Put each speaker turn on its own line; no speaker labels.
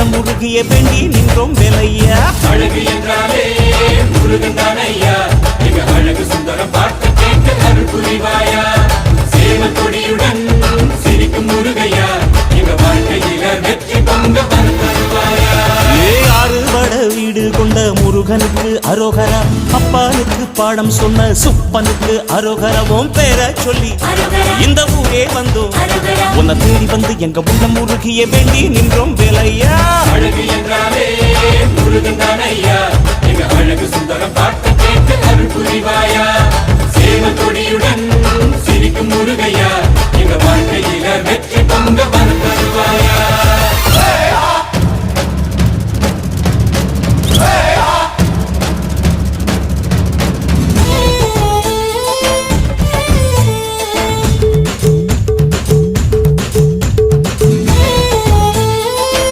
உள்ளம் முருகிய வேண்டி நின்றோம் வேலையா.
அழகு என்றாலே முருகன் தானையா, எங்க அழகு சுந்தரம் பாட்டு கேட்டு அருள் புரிவாயா. சேவல் கொடியுடன் சிரிக்கும் முருகையா, எங்க வாழ்க்கையில வெற்றி பொங்க தருவாயா.
ஆறுபட வீடு கொண்ட முருகனுக்கு அரோகரா, அப்பானுக்கு பாடம் சொன்ன சுப்பனுக்கு அரோகரவும் பேர சொல்லி இந்த ஊரே வந்தோம். உன்னை தேடி வந்து எங்க உள்ளம் முருகிய வேண்டி நின்றோம் வேலையா.